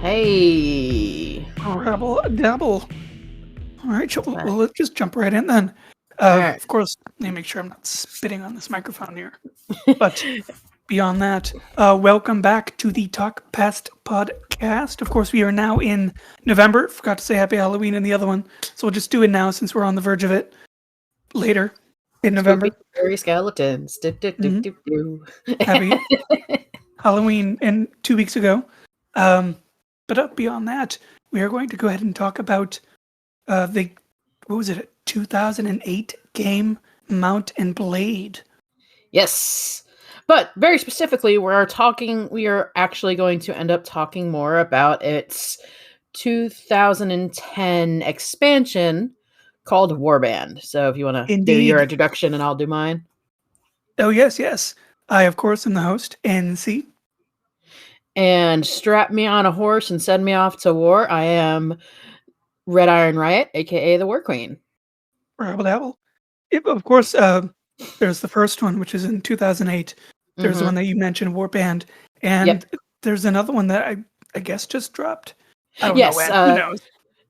Hey. Rebel double. All right, well, let's just jump right in then. Alright. Of course, let me make sure I'm not spitting on this microphone here. But beyond that, welcome back to the Talk Past podcast. Of course, we are now in November. Forgot to say Happy Halloween in the other one, so we'll just do it now since we're on the verge of it later in November. Scary skeletons. Happy Halloween and 2 weeks ago. But beyond that, we are going to go ahead and talk about the 2008 game Mount and Blade. Yes. But very specifically, we are actually going to end up talking more about its 2010 expansion called Warband. So if you want to do your introduction and I'll do mine. Oh, yes. I, of course, am the host, NC. And strap me on a horse and send me off to war. I am Red Iron Riot, aka the War Queen. Rabble. Of course, there's the first one, which is in 2008. There's the one that you mentioned, Warband. And there's another one that I guess just dropped. I don't know when. Who knows?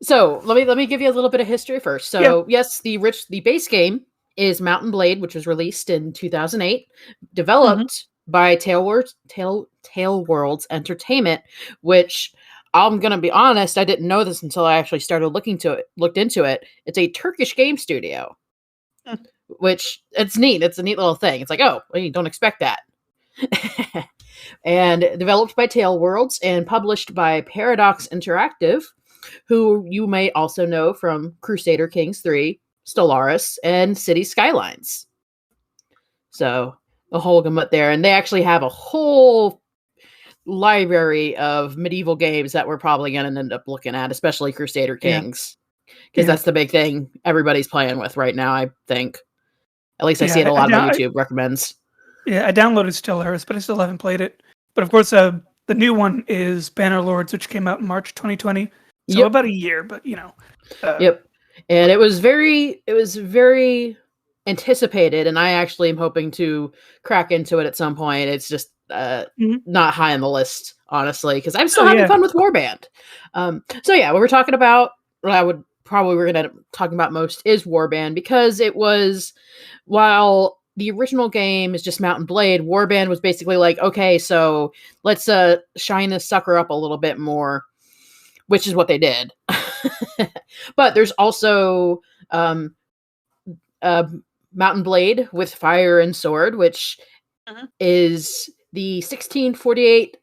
So let me give you a little bit of history first. So yes, the base game is Mount and Blade, which was released in 2008, developed by Tailworlds Entertainment, which I'm gonna be honest, I didn't know this until I actually started looked into it. It's a Turkish game studio, which it's neat. It's a neat little thing. It's like, oh, well, you don't expect that. And developed by Tailworlds and published by Paradox Interactive, who you may also know from Crusader Kings 3, Stellaris, and City Skylines. So a whole gamut there, and they actually have a whole library of medieval games that we're probably going to end up looking at, especially Crusader Kings, because that's the big thing everybody's playing with right now, I think. At least I see it a lot on YouTube recommends. Yeah, I downloaded Stellaris, but I still haven't played it. But of course, the new one is Bannerlords, which came out in March 2020. So about a year, but you know. And it was very anticipated, and I actually am hoping to crack into it at some point. It's just not high on the list, honestly, because I'm still having fun with Warband. What we're talking about, we're going to end up talking about most is Warband, because it was, while the original game is just Mount and Blade, Warband was basically like, okay, so let's shine this sucker up a little bit more, which is what they did. But there's also Mount and Blade with Fire and Sword, which is the 1648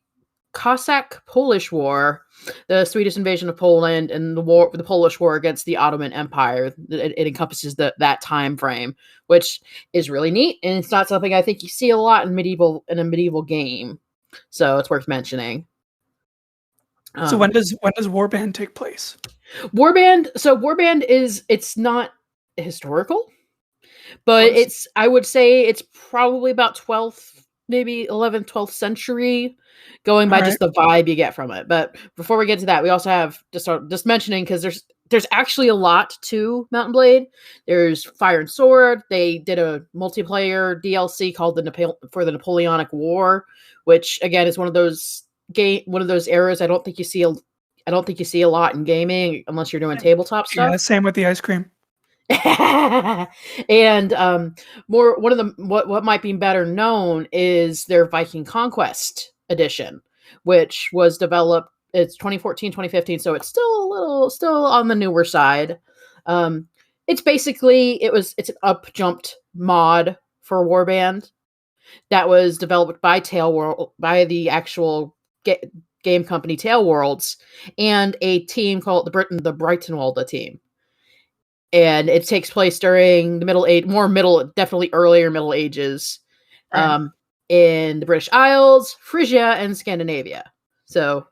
Cossack Polish War, the Swedish invasion of Poland, and the Polish War against the Ottoman Empire. It encompasses that time frame, which is really neat, and it's not something I think you see a lot in a medieval game, so it's worth mentioning. So when does Warband take place? Warband it's not historical, but I would say it's probably about 12th, maybe 11th, 12th century, going by just the vibe you get from it. But before we get to that, we also have just mentioning, because there's actually a lot to Mount and Blade. There's Fire and Sword. They did a multiplayer DLC called for the Napoleonic War, which again is one of those eras I don't think you see a lot in gaming unless you're doing tabletop stuff. Yeah, same with the ice cream. And what might be better known is their Viking Conquest edition, which was developed, it's 2014, 2015, so it's still on the newer side. It's an up-jumped mod for Warband that was developed by by the actual game company Tailworlds, and a team called the Breitenwalde team. And it takes place during the Middle Age, definitely earlier Middle Ages, in the British Isles, Frisia, and Scandinavia. So,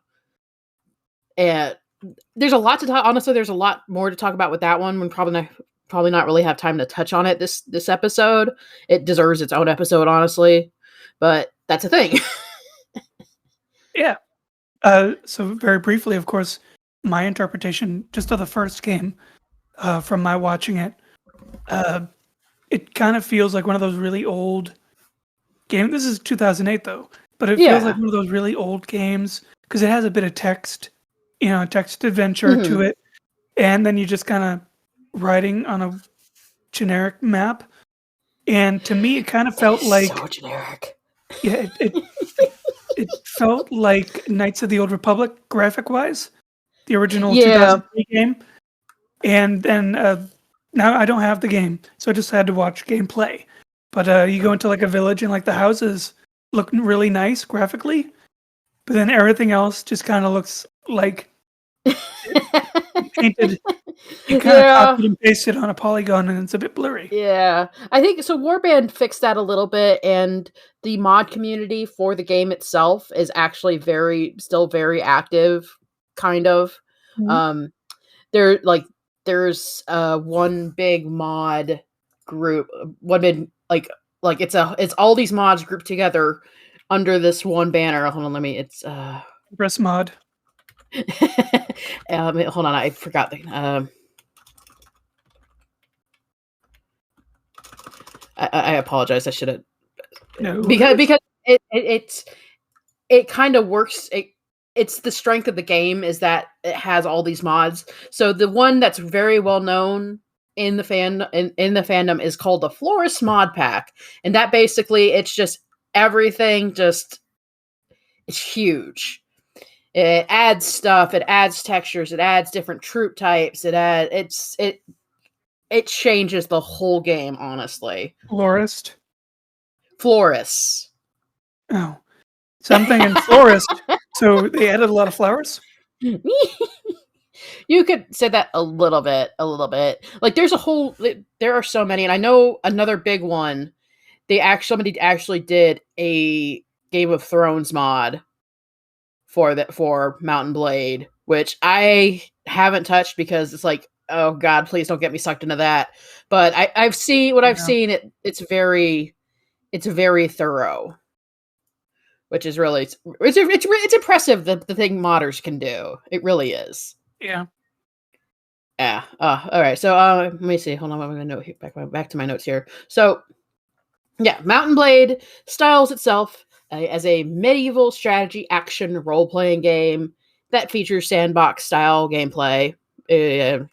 there's a lot to talk. Honestly, there's a lot more to talk about with that one. We probably not really have time to touch on it this episode. It deserves its own episode, honestly, but that's a thing. Yeah. So very briefly, of course, my interpretation just of the first game, from my watching it, it kind of feels like one of those really old games. This is 2008 though, but it feels like one of those really old games because it has a bit of text text adventure to it, and then you just kind of riding on a generic map. And to me, it kind of felt like so generic. Yeah, it felt like Knights of the Old Republic graphic wise, the original 2003 game. And then now I don't have the game, so I just had to watch gameplay. But you go into like a village and like the houses look really nice graphically, but then everything else just kind of looks like painted. You kind of copied and pasted on a polygon, and it's a bit blurry. Yeah, I think so. Warband fixed that a little bit, and the mod community for the game itself is actually still very active. Kind of. There's one big mod group. It's all these mods grouped together under this one banner. Hold on, Press mod. Hold on, I forgot the. I apologize. I should have. No. Because it kind of works. It's the strength of the game is that it has all these mods. So the one that's very well known in the fandom is called the Florist Mod Pack, and that basically it's just everything. It's huge. It adds stuff. It adds textures. It adds different troop types. It changes the whole game, honestly. Florist? Florist. Oh. Something in florist. So they added a lot of flowers? You could say that a little bit. Like there are so many, and I know another big one. Somebody actually did a Game of Thrones mod for Mountain Blade, which I haven't touched because it's like, oh God, please don't get me sucked into that. But I've seen it's very thorough, which is really it's impressive the thing modders can do. It really is. Yeah. Yeah. All right. So let me see. Hold on. I'm going to note here, back to my notes here. So yeah, Mountain Blade styles itself as a medieval strategy action role-playing game that features sandbox style gameplay. Where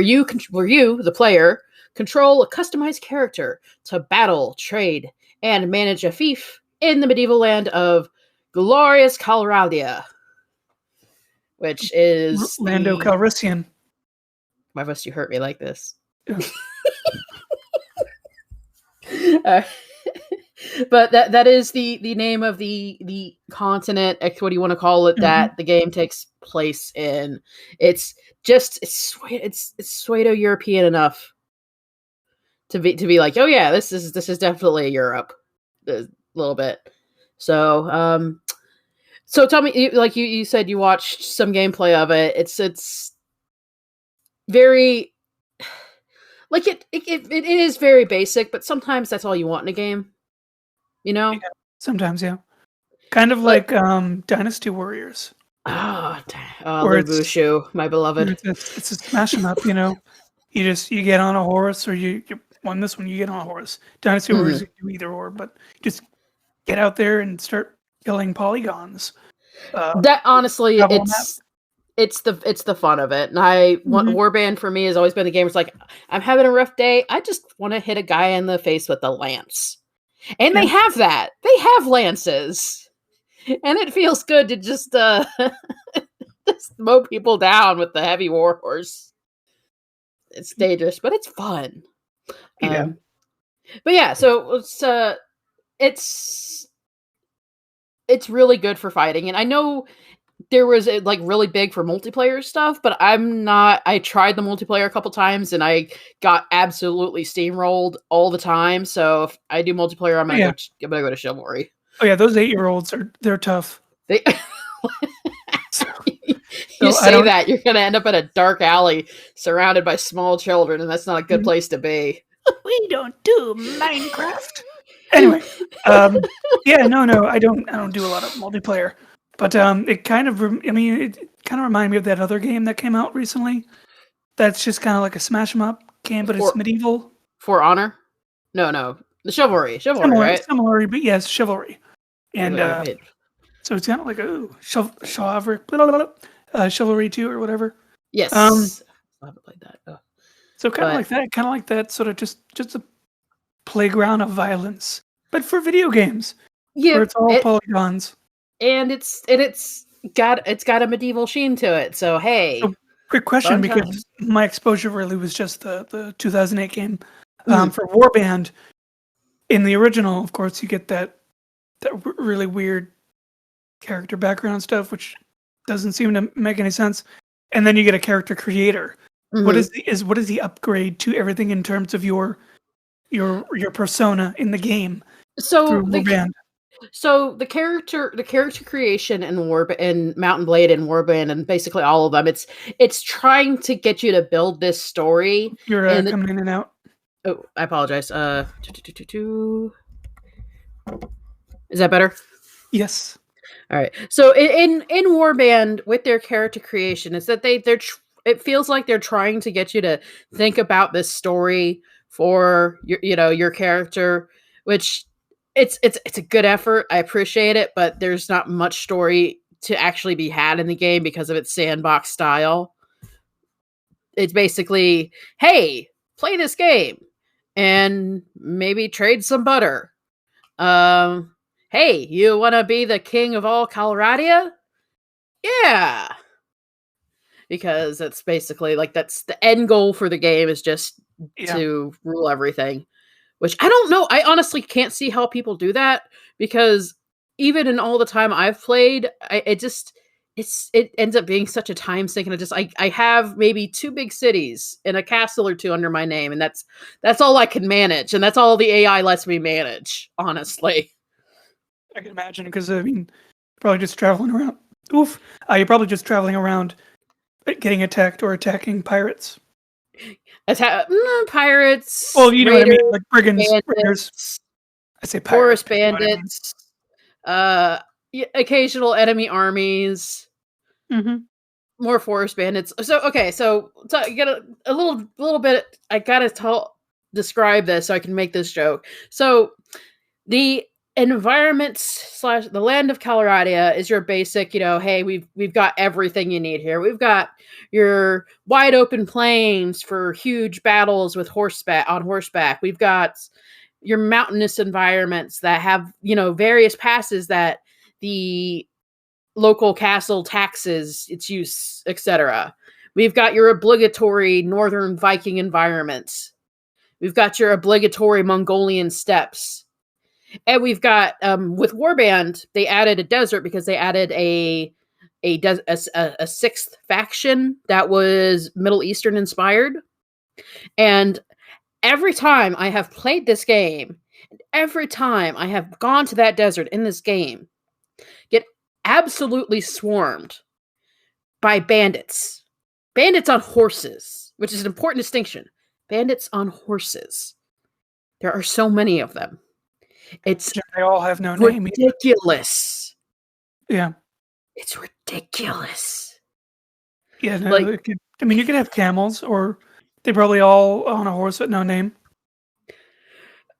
you, the player, control a customized character to battle, trade, and manage a fief in the medieval land of glorious Calradia, which is Lando Calrissian. Why must you hurt me like this? But that is the name of the continent. What do you want to call it? That the game takes place in. It's Pseudo-European enough to be like, oh yeah, this is definitely Europe, a little bit. So so tell me, like you said, you watched some gameplay of it. It's very like it is very basic, but sometimes that's all you want in a game. Yeah, sometimes, yeah. Kind of like Dynasty Warriors. Oh, Bushu, my beloved. It's a smash 'em up, You get on a horse, or you won this one, you get on a horse. Dynasty Warriors, you do either or, but just get out there and start killing polygons. That honestly, it's the fun of it. And Warband for me has always been the game where it's like, I'm having a rough day. I just want to hit a guy in the face with a lance. And they have that. They have lances. And it feels good to just just mow people down with the heavy warhorse. It's dangerous, but it's fun. Yeah. But yeah, so it's really good for fighting. And I know there was like really big for multiplayer stuff, but I tried the multiplayer a couple times and I got absolutely steamrolled all the time. So if I do multiplayer, I'm gonna go to Chivalry. Oh yeah, those 8-year-olds they're tough. You say that you're gonna end up in a dark alley surrounded by small children, and that's not a good place to be. We don't do Minecraft. Anyway, no, I don't do a lot of multiplayer. But it kind of reminded me of that other game that came out recently. That's just kind of like a smash 'em up game, but it's medieval. For Honor? No, the Chivalry, right? Similar, but yes, Chivalry. And so it's kind of like chivalric. Chivalry 2 or whatever. Yes. I haven't played that. Oh. So kind of like that, sort of just a playground of violence, but for video games. Yeah, where it's all polygons. And it's got a medieval sheen to it. So hey. So, quick question, because my exposure really was just the 2008 game. For Warband, in the original, of course, you get that really weird character background stuff, which doesn't seem to make any sense. And then you get a character creator. What is the upgrade to everything in terms of your persona in the game? So the character creation in Mount and Blade and Warband and basically all of them, it's trying to get you to build this story. You're coming in and out. Oh, I apologize. Is that better? Yes. All right. So in Warband, with their character creation, is that it feels like they're trying to get you to think about this story for your character, which it's a good effort. I appreciate it, but there's not much story to actually be had in the game because of its sandbox style. It's basically, hey, play this game and maybe trade some butter. Hey, you want to be the king of all Coloradia? Yeah. Because it's basically like that's the end goal for the game, is just to rule everything. Which I don't know. I honestly can't see how people do that, because even in all the time I've played, it ends up being such a time sink, and I have maybe 2 big cities and a castle or 2 under my name, and that's all I can manage, and that's all the AI lets me manage, honestly. I can imagine, because probably just traveling around. Oof. You're probably just traveling around, getting attacked or attacking pirates. Pirates. Well, you know what I mean, like brigands. I say pirates. Forest bandits. Occasional enemy armies. Mm-hmm. More forest bandits. So okay, so you get a little bit. I gotta describe this so I can make this joke. So the environments / the land of Coloradia is your basic, hey, we've got everything you need here. We've got your wide open plains for huge battles with on horseback. We've got your mountainous environments that have, various passes that the local castle taxes its use, etc. We've got your obligatory northern Viking environments. We've got your obligatory Mongolian steppes. And we've got, with Warband, they added a desert because they added a 6th faction that was Middle Eastern inspired. And every time I have played this game, every time I have gone to that desert in this game, get absolutely swarmed by bandits. Bandits on horses, which is an important distinction. Bandits on horses. There are so many of them. They all have no name. Ridiculous. Yeah. It's ridiculous. Yeah, no, you could have camels, or they probably all on a horse with no name.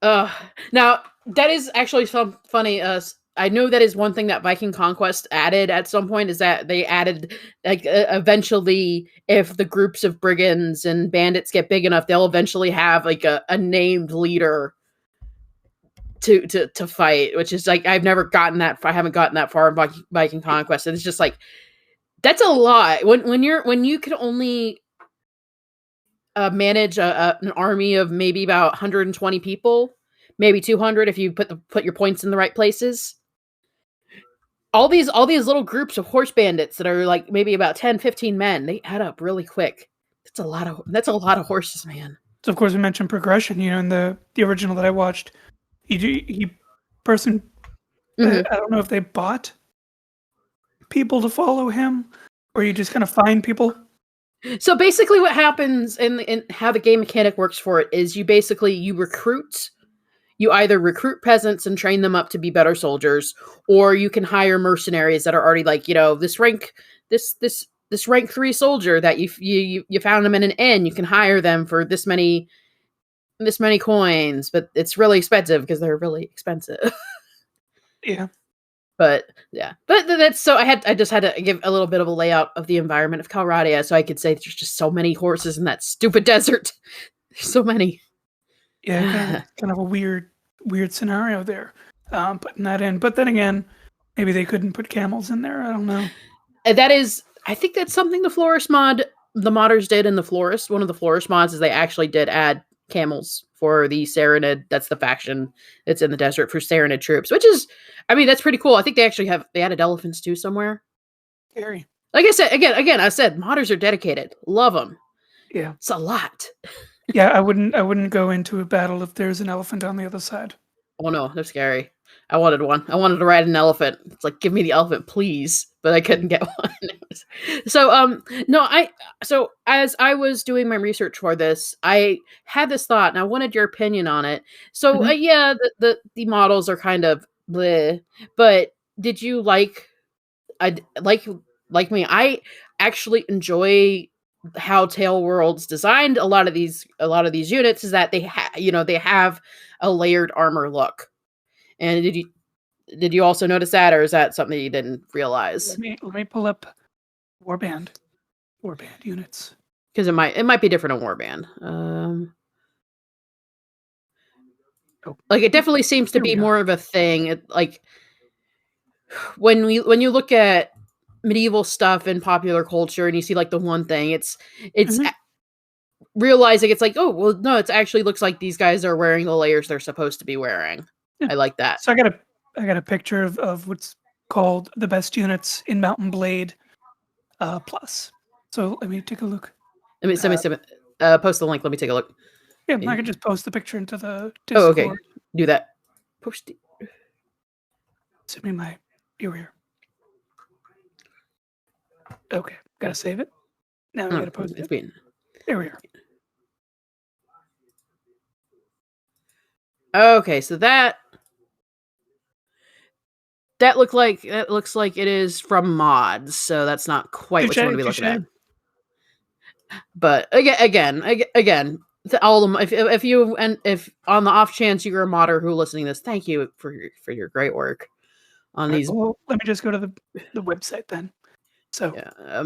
Now, that is actually some funny. I know that is one thing that Viking Conquest added at some point, is that they added, eventually, if the groups of brigands and bandits get big enough, they'll eventually have, a named leader to fight, which is I haven't gotten that far in Viking Conquest, and it's just that's a lot when you can only manage an army of maybe about 120 people, maybe 200 if you put your points in the right places. All these little groups of horse bandits that are maybe about 10-15 men, they add up really quick. That's a lot of horses, man. So of course we mentioned progression, in the original that I watched. I don't know if they bought people to follow him, or you just kind of find people. So basically what happens in how the game mechanic works for it is you either recruit peasants and train them up to be better soldiers, or you can hire mercenaries that are already this rank 3 soldier that you found them in an inn. You can hire them for this many coins, but it's really expensive because they're really expensive. Yeah. But yeah, but that's so I just had to give a little bit of a layout of the environment of Calradia so I could say there's just so many horses in that stupid desert. There's so many. Yeah, kind of a weird scenario there, putting that in. But then again, maybe they couldn't put camels in there. I don't know. That is, I think that's something the modders did in the Florist. One of the Florist mods is they actually did add camels for the Serenity. That's the faction that's in the desert for Serenity troops, which is, I mean, that's pretty cool. I think they actually they added elephants too somewhere. Scary. Like I said, again, I said modders are dedicated. Love them. Yeah, it's a lot. Yeah, I wouldn't go into a battle if there's an elephant on the other side. Oh no, they're scary. I wanted one. I wanted to ride an elephant. It's like, give me the elephant, please. But I couldn't get one. So, so as I was doing my research for this, I had this thought, and I wanted your opinion on it. So, yeah, the models are kind of bleh, but did you like me? I actually enjoy how Tail Worlds designed a lot of these units. Is that they have a layered armor look. And did you also notice that, or is that something you didn't realize? Let me pull up Warband units, because it might be different on Warband. Like it definitely seems to be more of a thing. Like when you look at medieval stuff in popular culture and you see like the one thing, it's realizing it's like, oh well, no, it actually looks like these guys are wearing the layers they're supposed to be wearing. Yeah. I like that. So I got a picture of what's called the best units in Mountain Blade Plus. So let me take a look. Let me post the link. Let me take a look. Yeah, I can just post the picture into the Discord. Oh, okay. Do that. Post it. Send me my here. Okay, gotta save it. Now we gotta post it. There we are. Okay, so that looks like it is from mods, so that's not quite what you want to be looking at. But again, all of them. If on the off chance you're a modder who listening to this, thank you for your great work on these. Well, let me just go to the website then. So yeah,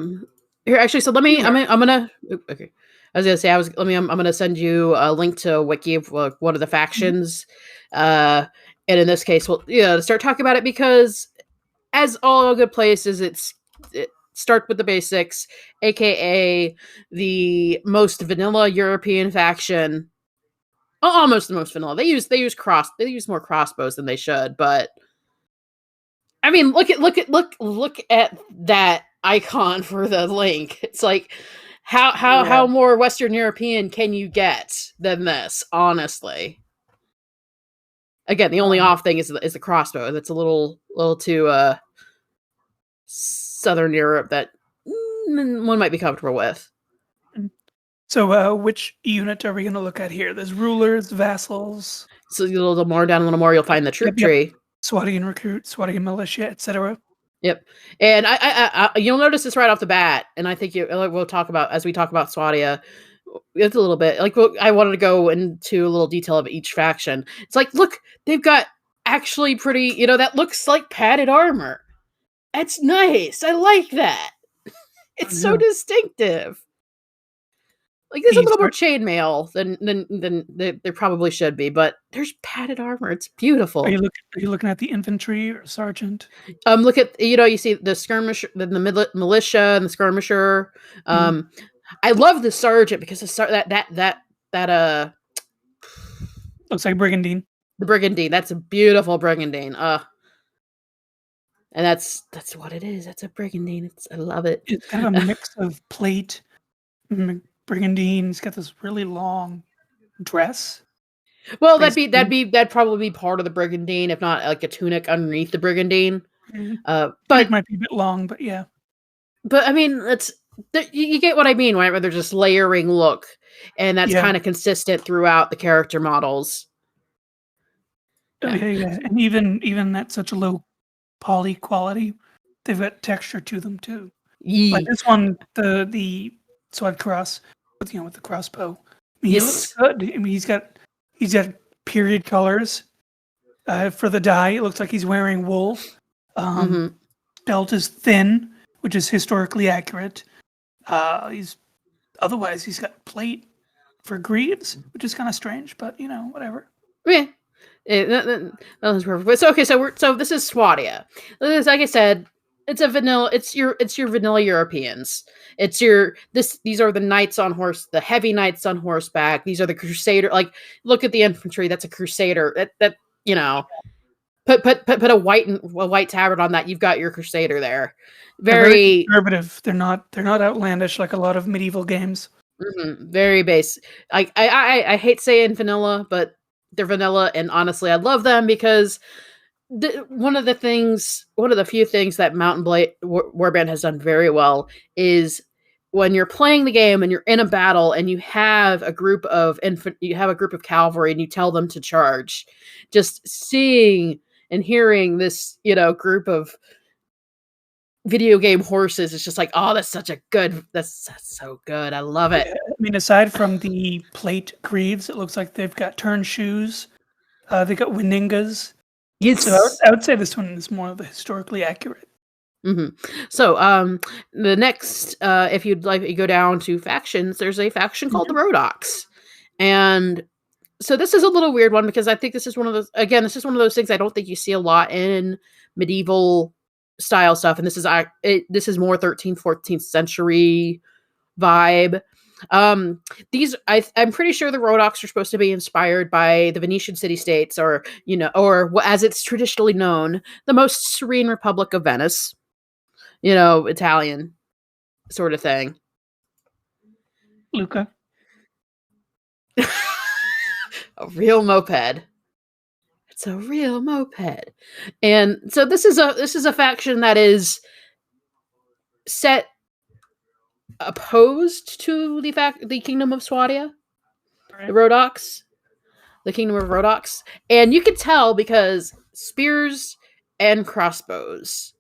here actually. So let me. I'm gonna. Okay. I was gonna say I'm gonna send you a link to a wiki of one of the factions, and in this case, to start talking about it, because as all good places, it start with the basics, aka the most vanilla European faction, almost the most vanilla. They use more crossbows than they should, but I mean, look at that icon for the link. It's like, how more Western European can you get than this? Honestly, again, the only off thing is the crossbow. That's a little too Southern Europe that one might be comfortable with. So, which unit are we going to look at here? There's rulers, vassals. So a little more down, a little more, you'll find the troop tree. Swadian recruit, Swadian militia, etc. Yep, and I you'll notice this right off the bat, and I think we'll talk about as we talk about Swadia. It's a little bit like I wanted to go into a little detail of each faction. It's like, look, they've got actually pretty, that looks like padded armor. That's nice. I like that. It's so distinctive. Like there's a little more chainmail than there probably should be, but there's padded armor. It's beautiful. Are you looking at the infantry or sergeant? Look at you see the skirmisher, the militia and the skirmisher. I love the sergeant because that looks like brigandine. The brigandine. That's a beautiful brigandine. And that's what it is. That's a brigandine. I love it. It's kind of a mix of plate. Brigandine. It's got this really long dress. Well, that'd probably be part of the brigandine, if not like a tunic underneath the brigandine. But it might be a bit long, but yeah. But I mean, you get what I mean, right? Where they're just layering look, and that's kind of consistent throughout the character models. Yeah. And even at such a low poly quality, they've got texture to them too. Like this one, the sword cross with the crossbow. I mean, he looks good. I mean, he's got period colors for the dye. It looks like he's wearing wool. Belt is thin, which is historically accurate. Otherwise he's got plate for greaves, which is kind of strange, but whatever. Yeah. That was perfect. So this is Swadia. Like I said, it's a vanilla. It's your vanilla Europeans. These are the knights on horse, the heavy knights on horseback. These are the crusader. Like, look at the infantry. That's a crusader. That put a white tabard on that. You've got your crusader there. Very conservative. They're not outlandish like a lot of medieval games. Very base. I hate saying vanilla, but they're vanilla, and honestly, I love them because one of the few things that Mountain Blade Warband has done very well is when you're playing the game and you're in a battle and you have a group of cavalry and you tell them to charge, just seeing and hearing this, group of video game horses, it's just like, oh, that's so good. I love it. Yeah, I mean, aside from the plate greaves, it looks like they've got turn shoes. They got winingas. Yes. So I would say this one is more of the historically accurate. So, the next, if you'd like to go down to factions, there's a faction called the Rhodoks. And so this is a little weird one because I think this is one of those things I don't think you see a lot in medieval style stuff. And this is more 13th, 14th century vibe. I'm pretty sure the Rhodoks are supposed to be inspired by the Venetian city-states, or as it's traditionally known, the most serene Republic of Venice. Italian sort of thing. Luca. A real moped. It's a real moped. And so this is a faction that is set opposed to the Kingdom of Swadia. Right. The Kingdom of Rhodoks. And you could tell because spears and crossbows.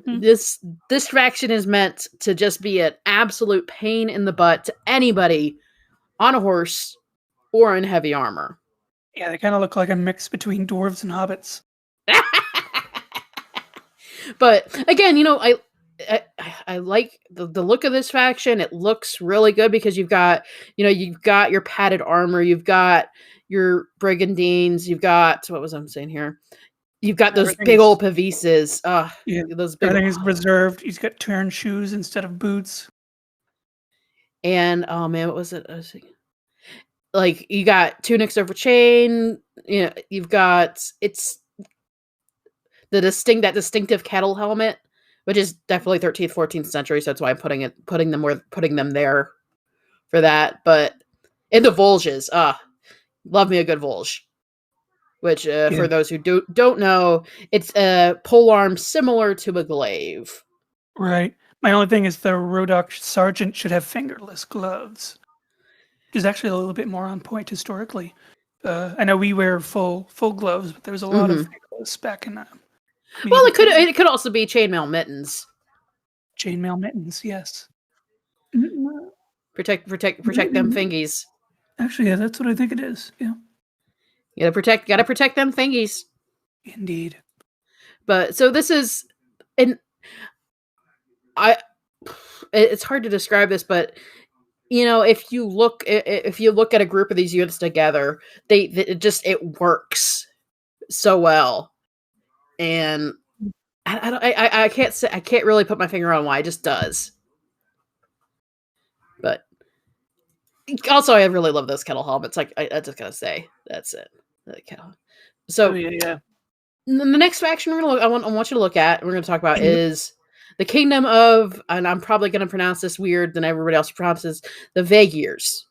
This faction is meant to just be an absolute pain in the butt to anybody on a horse or in heavy armor. Yeah, they kind of look like a mix between dwarves and hobbits. But again, I like the look of this faction. It looks really good because you've got your padded armor, you've got your brigandines, you've got what was I saying here? You've got those big old pavises. Everything is reserved. He's got turn shoes instead of boots. And oh man, what was it? I was thinking, like, you got tunics over chain. You've got that distinctive kettle helmet, which is definitely 13th, 14th century. So that's why I'm putting them there for that. But in the Volges, love me a good Volge. Which, for those who don't know, it's a polearm similar to a glaive. Right. My only thing is the Rhodok sergeant should have fingerless gloves, which is actually a little bit more on point historically. I know we wear full gloves, but there's a lot of fingerless back in that. Well, it could also be chainmail mittens. Chainmail mittens, yes. Protect them fingies. Actually, yeah, that's what I think it is. Yeah. Gotta protect them thingies. Indeed. But so this is, it's hard to describe this, but if you look at a group of these units together, it works so well, and I can't really put my finger on why. It just does. But also, I really love those kettle helmets. Like, I just gotta say, that's it. So, yeah. The next faction I want you to look at, and we're going to talk about, is the Kingdom of, and I'm probably going to pronounce this weird than everybody else pronounces, the Vaegirs.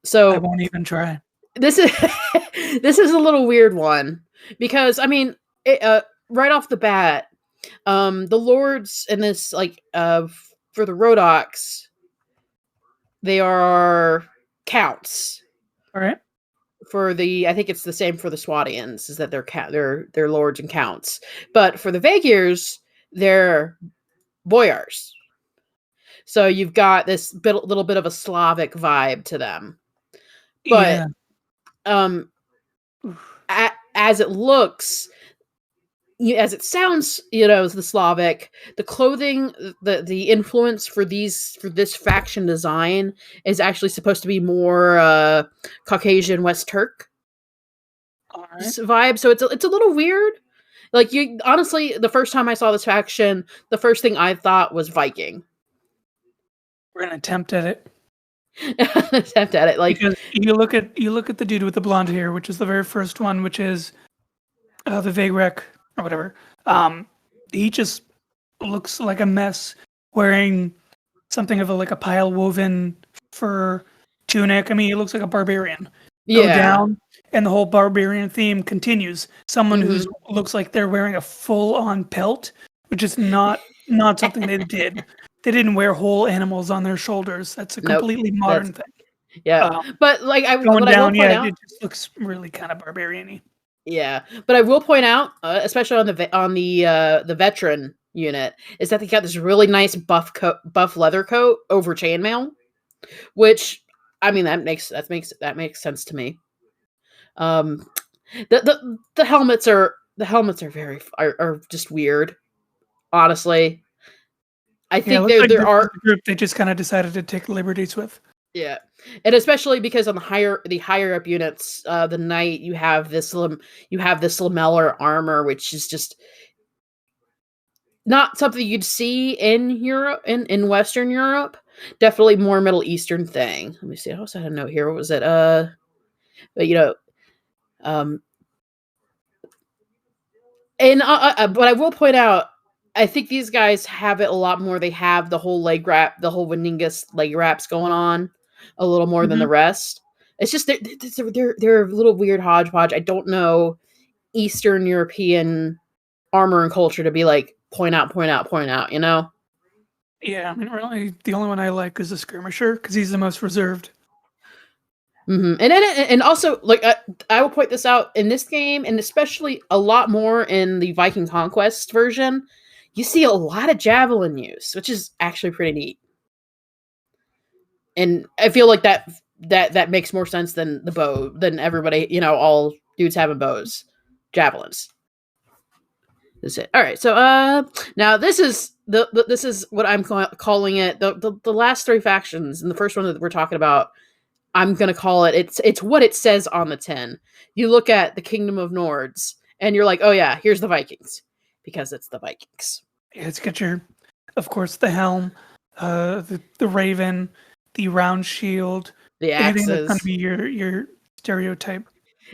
So I won't even try. This is a little weird one because right off the bat, the lords in this, for the Rhodoks, they are counts. All right. I think it's the same for the Swadians, is that they're lords and counts. But for the Vaegirs, they're boyars. So you've got this little bit of a Slavic vibe to them. But as it looks, as it sounds, as the Slavic, the clothing, the influence for this faction design is actually supposed to be more Caucasian West Turk vibe. So it's a little weird. Like, you honestly, the first time I saw this faction, the first thing I thought was Viking. We're gonna attempt at it. Attempt at it, like, because you look at the dude with the blonde hair, which is the very first one, which is the Vagrek or whatever. He just looks like a mess, wearing something of like a pile woven fur tunic. I mean, he looks like a barbarian. Go down, and the whole barbarian theme continues. Someone who looks like they're wearing a full-on pelt, which is not something they did. They didn't wear whole animals on their shoulders. That's a completely modern thing. Yeah, but like I going what down, I will point out, it just looks really kind of barbarian-y. Yeah, but I will point out, especially on the veteran unit, is that they got this really nice buff leather coat over chainmail, which, I mean, that makes sense to me. The helmets are very are just weird, honestly. I think there are the group they just kind of decided to take liberties with. Yeah, and especially because on the higher up units, the knight, you have this lamellar armor, which is just not something you'd see in Europe, in Western Europe. Definitely more Middle Eastern thing. Let me see. I also had a note here. What was it? But but I will point out, I think these guys have it a lot more. They have the whole leg wrap, the whole Veningus leg wraps going on a little more than the rest. It's just they're a little weird hodgepodge. I don't know Eastern European armor and culture to be like point out, you know? Yeah, I mean, really, the only one I like is the skirmisher because he's the most reserved. And also, like, I will point this out in this game, and especially a lot more in the Viking Conquest version. You see a lot of javelin use, which is actually pretty neat. And I feel like that makes more sense than the bow, than everybody, all dudes having bows, javelins. That's it. All right. So, now this is this is what I'm calling it. The last three factions, and the first one that we're talking about, I'm gonna call it. It's what it says on the tin. You look at the Kingdom of Nords, and you're like, oh yeah, here's the Vikings, because it's the Vikings. Yeah, it's got of course, the helm, the raven, the round shield, the axes. That's gonna be your stereotype.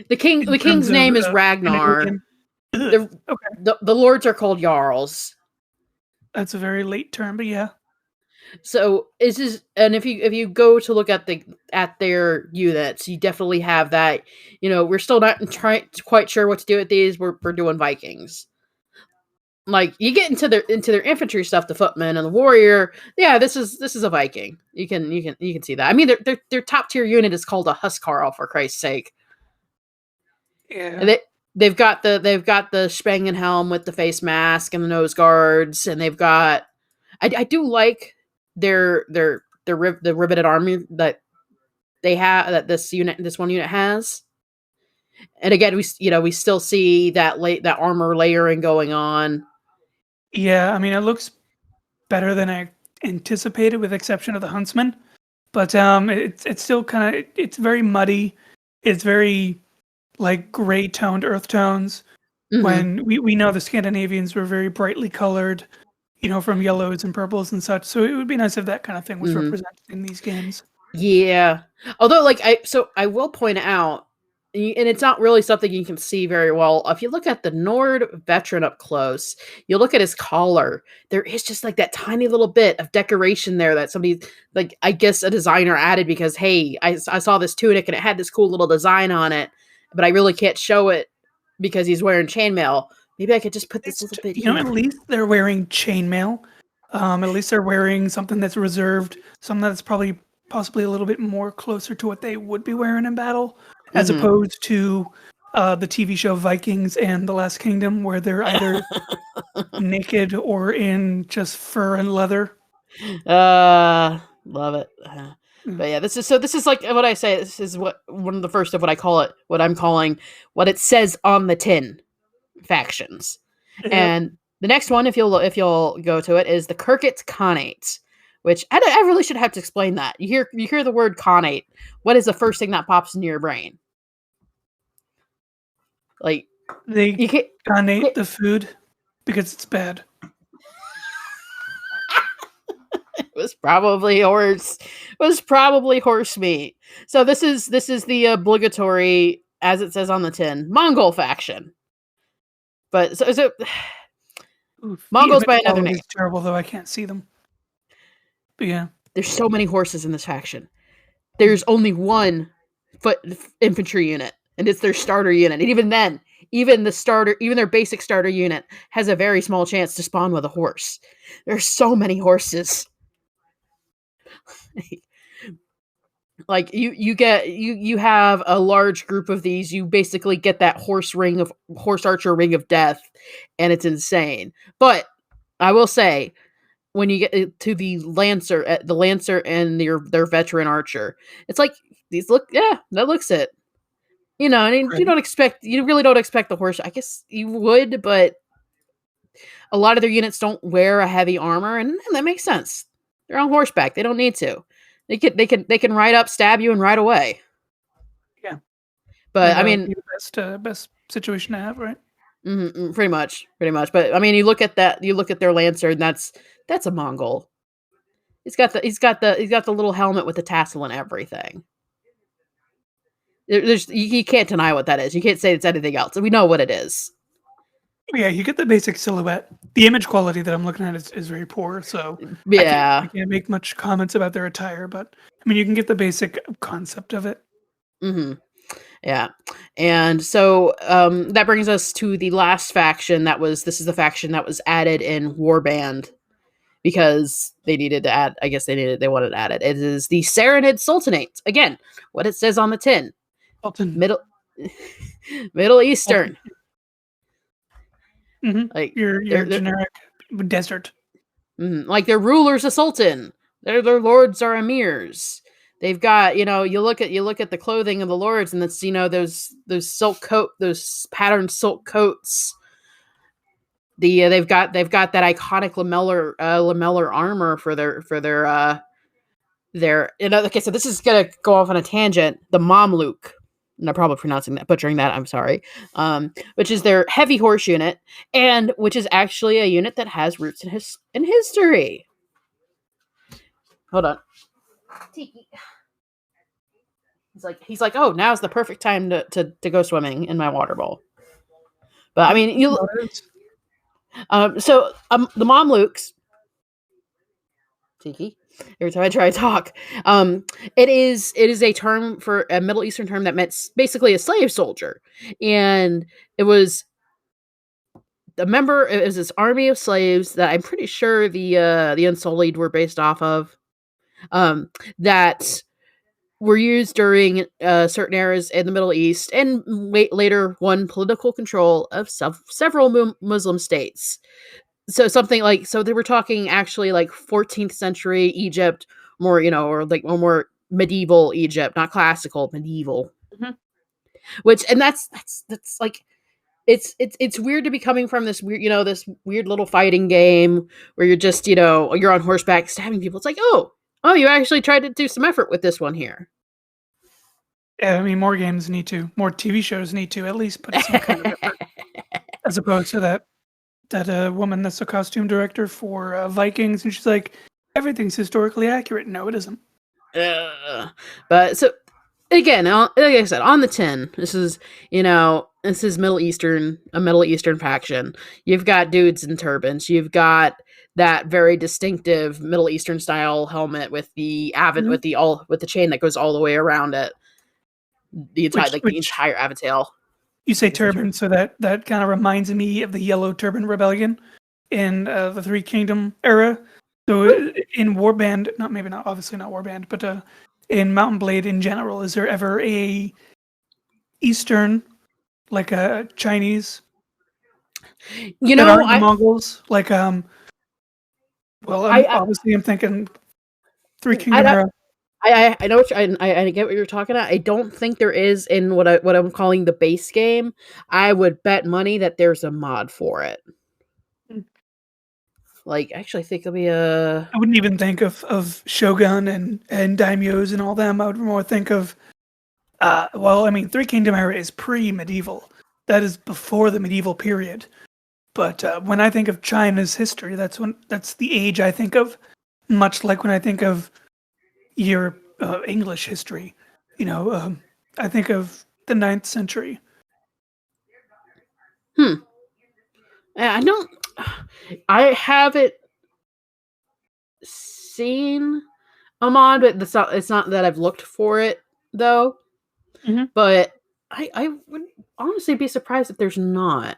The king's name is Ragnar. The lords are called Jarls. That's a very late term, but yeah. So and if you go to look at their units, you definitely have that. We're still not quite sure what to do with these. We're doing Vikings. Like, you get into their infantry stuff, the footman and the warrior. Yeah, this is a Viking. You can see that. I mean, their top tier unit is called a Huskarl, for Christ's sake. Yeah. And they've got the Spangen helm with the face mask and the nose guards, and they've got. I do like the riveted armor that they have, that this one unit has. And again, we still see that armor layering going on. Yeah, I mean, it looks better than I anticipated, with the exception of the huntsman. But it's still kind of, it's very muddy. It's very like gray toned earth tones. When we know the Scandinavians were very brightly colored, from yellows and purples and such. So it would be nice if that kind of thing was represented in these games. Yeah. Although, I will point out, and it's not really something you can see very well. If you look at the Nord veteran up close, you look at his collar, there is just like that tiny little bit of decoration there that somebody, like, I guess a designer added because, hey, I saw this tunic and it had this cool little design on it, but I really can't show it because he's wearing chainmail. Maybe I could just put this little bit here. At least they're wearing chainmail. At least they're wearing something that's reserved, something that's possibly a little bit more closer to what they would be wearing in battle, as opposed to the TV show Vikings and The Last Kingdom, where they're either naked or in just fur and leather. Love it. But yeah, this is like what I say. This is one of the first of what I call it, what I'm calling what it says on the tin factions. Yep. And the next one, if you'll go to it, is the Kirkut Khanate, which I really should have to explain that. You hear the word Khanate. What is the first thing that pops into your brain? Like They you can't. donate the food because it's bad. It was probably horse. It was probably horse meat. So this is the obligatory, as it says on the tin, Mongol faction. But so Oof. Mongols by another name. Is terrible, though I can't see them. But yeah, There's so many horses in this faction. There's only one foot infantry unit, and it's their starter unit. And even then, even their basic starter unit has a very small chance to spawn with a horse. There's so many horses. Like you have a large group of these. You basically get that horse archer ring of death, and it's insane. But I will say, when you get to the lancer and their veteran archer, it's like that looks it. You know, I mean, right. you really don't expect the horse. I guess you would, but a lot of their units don't wear a heavy armor, and that makes sense. They're on horseback. They don't need to. They can ride up, stab you, and ride away. Yeah, but I mean, the best situation to have, right? Pretty much. But I mean, you look at their lancer, and that's a Mongol. He's got the little helmet with the tassel and everything. You can't deny what that is. You can't say it's anything else. We know what it is. Yeah, you get the basic silhouette. The image quality that I'm looking at is very poor, so yeah, I can't make much comments about their attire. But I mean, you can get the basic concept of it. Yeah, and so that brings us to the last faction. This is the faction that was added in Warband because they needed to add. I guess they wanted to add it. It is the Serenity Sultanate. Again, what it says on the tin. Sultan. Middle Eastern. Mm-hmm. Like your generic desert. Like their ruler's a sultan. Their lords are emirs. They've got, you look at the clothing of the lords, and it's, those those patterned silk coats. They've got that iconic lamellar armor for their okay, so this is gonna go off on a tangent. The Mamluk, and I'm probably butchering that. I'm sorry. Which is their heavy horse unit, and which is actually a unit that has roots in history. Hold on. Tiki. He's like, oh, now's the perfect time to go swimming in my water bowl. But I mean, the Mamluks. Tiki. Every time I try to talk, it is a term for a Middle Eastern term that meant basically a slave soldier, and it was this army of slaves that I'm pretty sure the Unsullied were based off of, that were used during certain eras in the Middle East, and later won political control of several Muslim states. So they were talking actually like 14th century Egypt, more, or like more medieval Egypt, not classical, medieval. Mm-hmm. And that's like, it's weird to be coming from this weird, this weird little fighting game where you're just, you're on horseback stabbing people. It's like, oh, you actually tried to do some effort with this one here. Yeah, I mean, more games need to, more TV shows need to at least put some kind of effort, as opposed to that woman that's the costume director for Vikings, and she's like, everything's historically accurate. No, it isn't. But so again, like I said, on the tin, this is Middle Eastern, a Middle Eastern faction. You've got dudes in turbans. You've got that very distinctive Middle Eastern style helmet with the with the chain that goes all the way around it. The entire avatail. You say turban, so that kind of reminds me of the Yellow Turban Rebellion in the Three Kingdom era. So in Warband, obviously not Warband, but in Mountain Blade in general, is there ever a Eastern, like a Chinese? Mongols, like obviously I'm thinking Three Kingdom era. I know I get what you're talking about. I don't think there is in what I'm calling the base game. I would bet money that there's a mod for it. Like, I actually think it'll be a. I wouldn't even think of Shogun and daimyos and all them. I would more think of, well, I mean, Three Kingdom era is pre-medieval. That is before the medieval period. But when I think of China's history, that's the age I think of. Much like when I think of your English history, I think of the 9th century. I don't. I haven't seen a mod, but it's not that I've looked for it though. Mhm. But I would honestly be surprised if there's not.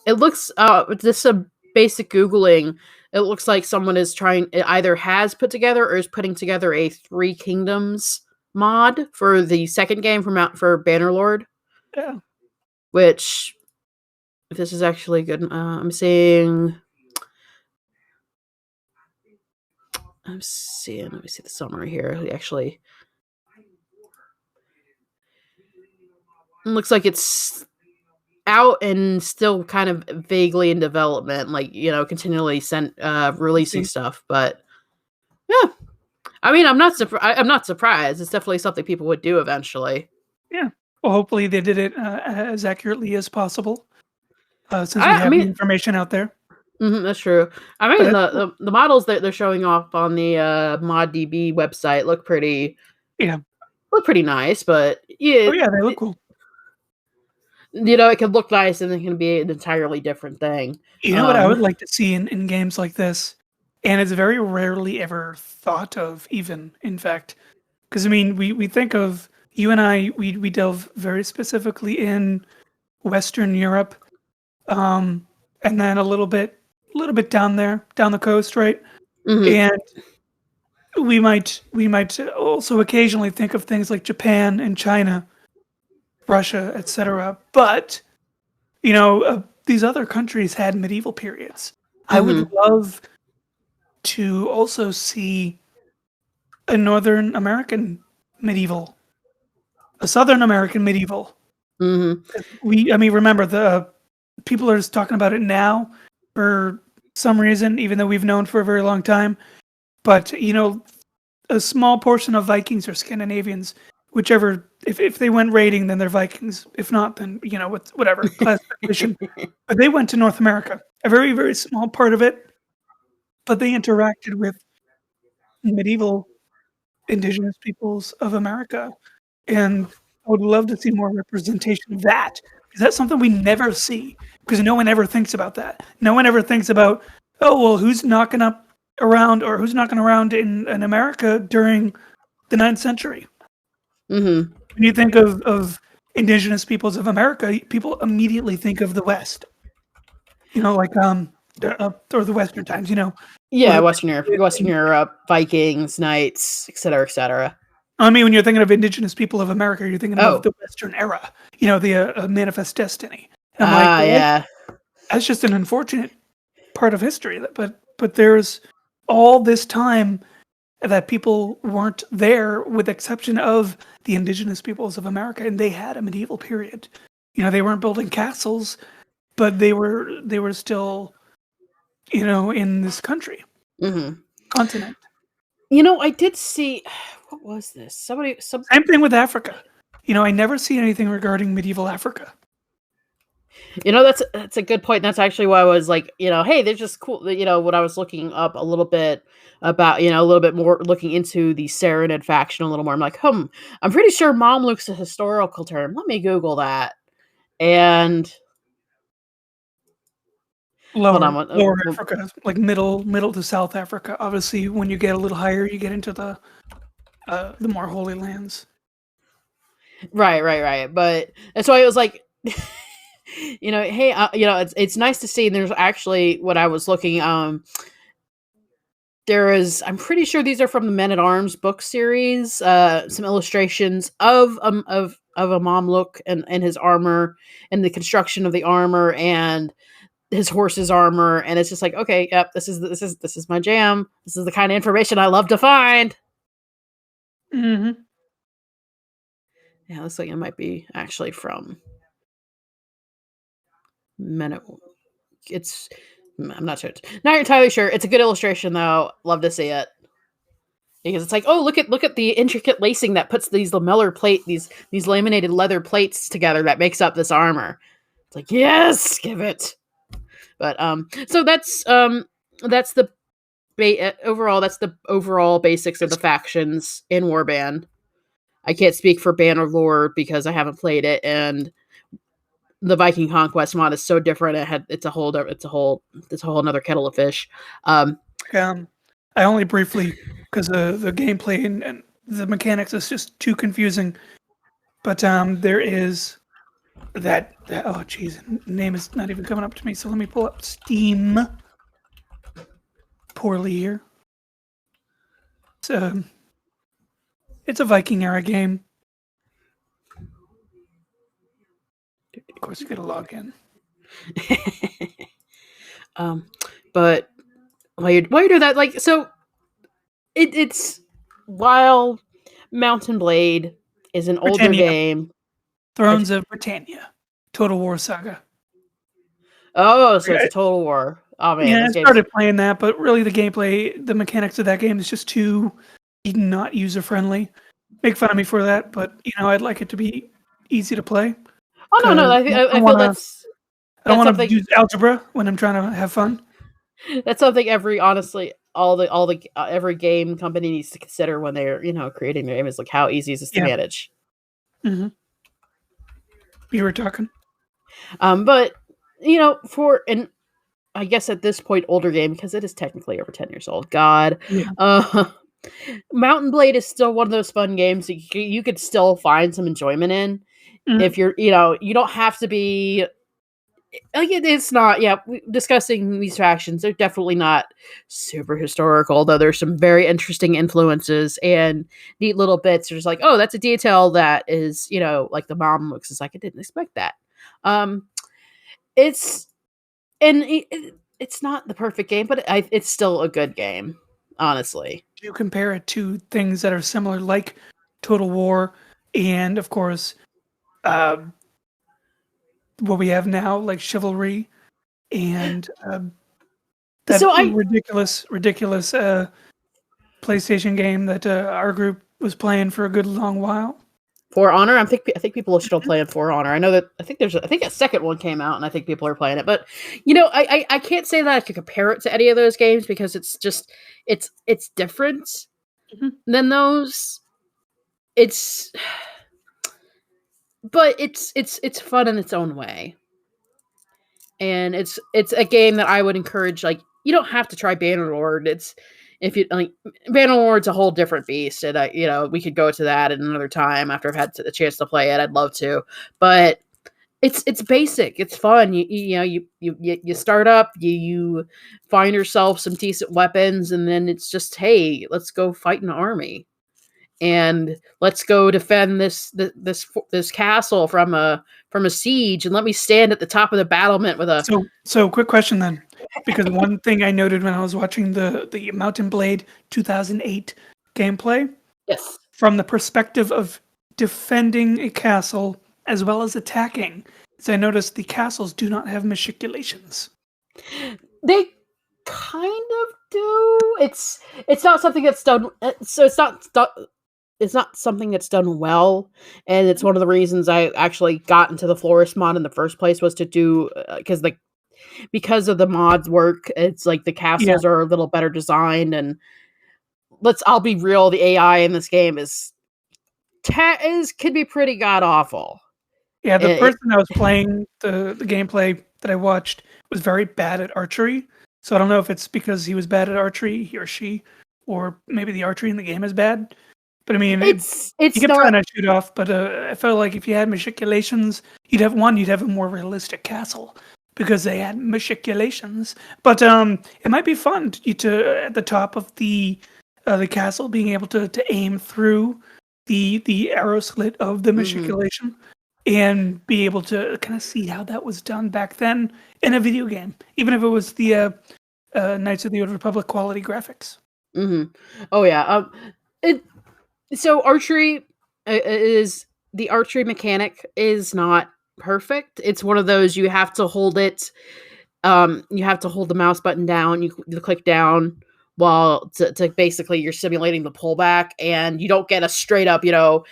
It looks just a basic googling. It looks like someone is trying. It either has put together or is putting together a Three Kingdoms mod for the second game for Bannerlord. Yeah. Which, if this is actually good, I'm seeing. Let me see the summary here. Actually, it looks like it's out and still kind of vaguely in development, like, continually releasing stuff. But yeah, I mean, I'm not surprised. It's definitely something people would do eventually. Yeah. Well, hopefully they did it as accurately as possible, since we have the information out there. That's true. I mean, the models that they're showing off on the ModDB website look pretty nice, but yeah. Oh yeah, they look cool. It can look nice and it can be an entirely different thing. You know what I would like to see in games like this, and it's very rarely ever thought of, even, in fact, because I mean, we think of, you and I, we delve very specifically in Western Europe, and then a little bit down the coast, right? Mm-hmm. And we might also occasionally think of things like Japan and China, Russia, etc. But these other countries had medieval periods. I would love to also see a Northern American medieval, a Southern American medieval. Remember, the people are just talking about it now for some reason, even though we've known for a very long time. But a small portion of Vikings are Scandinavians. Whichever, if they went raiding, then they're Vikings. If not, then whatever classification. But they went to North America, a very, very small part of it. But they interacted with medieval indigenous peoples of America, and I would love to see more representation of that, because that's something we never see, because no one ever thinks about that. No one ever thinks about, oh, well, who's knocking around in America during the 9th century. When you think of indigenous peoples of America, people immediately think of the West. Like or the Western times. Yeah, Western Europe, Vikings, knights, etc., etc. I mean, when you're thinking of indigenous people of America, you're thinking of the Western era. The Manifest Destiny. And I'm like, yeah, that's just an unfortunate part of history. But there's all this time that people weren't there, with the exception of the indigenous peoples of America, and they had a medieval period. They weren't building castles, but they were still, in this country, continent. I did see, what was this? Same thing with Africa. I never see anything regarding medieval Africa. That's a good point. That's actually why I was like, hey, they're just cool. When I was looking up a little bit about, a little bit more looking into the Serenity faction a little more, I'm like, I'm pretty sure Mamluk's a historical term. Let me Google that. And lower Africa, like middle to South Africa. Obviously, when you get a little higher, you get into the more holy lands. Right. But that's why it was like, hey, it's nice to see. And there's actually, what I was looking, there is, I'm pretty sure these are from the Men at Arms book series. Some illustrations of a Mamluk and his armor, and the construction of the armor, and his horse's armor. And it's just like, okay, yep, this is my jam. This is the kind of information I love to find. Mm-hmm. Yeah, looks like it might be actually from Men at, it's I'm not sure. Not entirely sure. It's a good illustration though. Love to see it. Because it's like, oh, look at the intricate lacing that puts these these laminated leather plates together that makes up this armor. It's like, yes, give it. But so that's the overall that's the overall basics of the factions in Warband. I can't speak for Bannerlord because I haven't played it, and the Viking Conquest mod is so different. It's a whole another kettle of fish. I only briefly, because the gameplay and the mechanics is just too confusing. But there is that oh geez, name is not even coming up to me. So let me pull up Steam. Poorly here. It's a Viking era game. Of course, you got to log in. But while you do that, like, so it's while Mountain Blade is an older game. Thrones of Britannia, Total War Saga. Oh, so it's a Total War. Oh man, yeah, I started playing that, but really the gameplay, the mechanics of that game is just too not user friendly. Make fun of me for that, but I'd like it to be easy to play. Oh no, I feel that's. I don't want to use algebra when I'm trying to have fun. That's something every game company needs to consider when they're creating their game, is like, how easy is this to manage. Mm-hmm. You were talking, but I guess at this point older game, because it is technically over 10 years old. God, Mountain Blade is still one of those fun games that you could still find some enjoyment in. Mm-hmm. If you're you don't have to be. Like, it's not, discussing these factions, they're definitely not super historical, although there's some very interesting influences and neat little bits. There's like, oh, that's a detail that is, like the mom looks, is like, I didn't expect that. It's not the perfect game, but it's still a good game, honestly. Do you compare it to things that are similar, like Total War, and of course, what we have now, like Chivalry, and that ridiculous PlayStation game that our group was playing for a good long while. For Honor, I think people are still playing For Honor. I know that I think a second one came out, and I think people are playing it. But I can't say that I could compare it to any of those games because it's just it's different than those. But it's fun in its own way, and it's a game that I would encourage. Like, you don't have to try Bannerlord. If you like, Bannerlord's a whole different beast, and we could go to that at another time after I've had a chance to play it. I'd love to, but it's basic. It's fun. You start up, you find yourself some decent weapons, and then it's just, hey, let's go fight an army. And let's go defend this castle from a siege, and let me stand at the top of the battlement with a. So quick question then, because one thing I noted when I was watching the Mountain Blade 2008 gameplay, yes, from the perspective of defending a castle as well as attacking, is I noticed the castles do not have machicolations. They kind of do. It's not something that's done. So it's not something that's done well, and it's one of the reasons I actually got into the Florist mod in the first place, was to do because of the mod's work. It's like the castles are a little better designed, and I'll be real, the AI in this game could be pretty god awful. Yeah, the person I was playing the gameplay that I watched was very bad at archery. So I don't know if it's because he was bad at archery, he or she, or maybe the archery in the game is bad. But I mean, it's you kept trying to shoot off, but I felt like if you had machicolations, you'd have a more realistic castle because they had machicolations. But it might be fun to at the top of the castle, being able to aim through the arrow slit of the machicolation and be able to kind of see how that was done back then in a video game, even if it was the Knights of the Old Republic quality graphics. Mm-hmm. Oh yeah. So archery the archery mechanic is not perfect. It's one of those, you have to hold it You have to hold the mouse button down. You click down while to basically you're simulating the pullback, and you don't get a straight up, your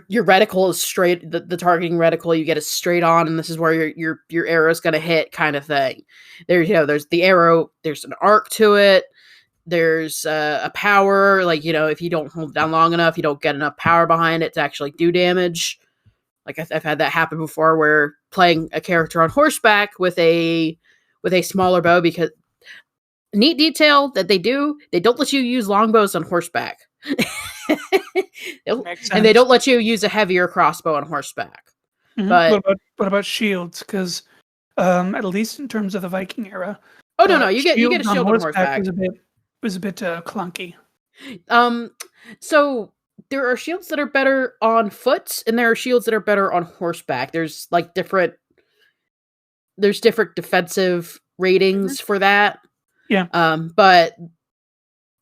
reticle is straight, the targeting reticle, you get it straight on, and this is where your arrow is going to hit, kind of thing. There's the arrow, there's an arc to it, there's a power, like, if you don't hold it down long enough, you don't get enough power behind it to actually do damage. Like I've had that happen before, where playing a character on horseback with a smaller bow, because neat detail that they don't let you use longbows on horseback. And they don't let you use a heavier crossbow on horseback. Mm-hmm. But what about shields? Because at least in terms of the Viking era, no, you get a shield on horseback. Was a bit clunky. So there are shields that are better on foot, and there are shields that are better on horseback. There's different defensive ratings for that. Yeah. But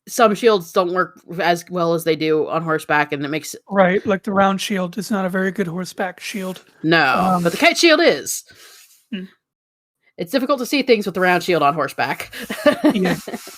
some shields don't work as well as they do on horseback, and it makes it... Right, like the round shield is not a very good horseback shield. No, but the kite shield is. It's difficult to see things with the round shield on horseback.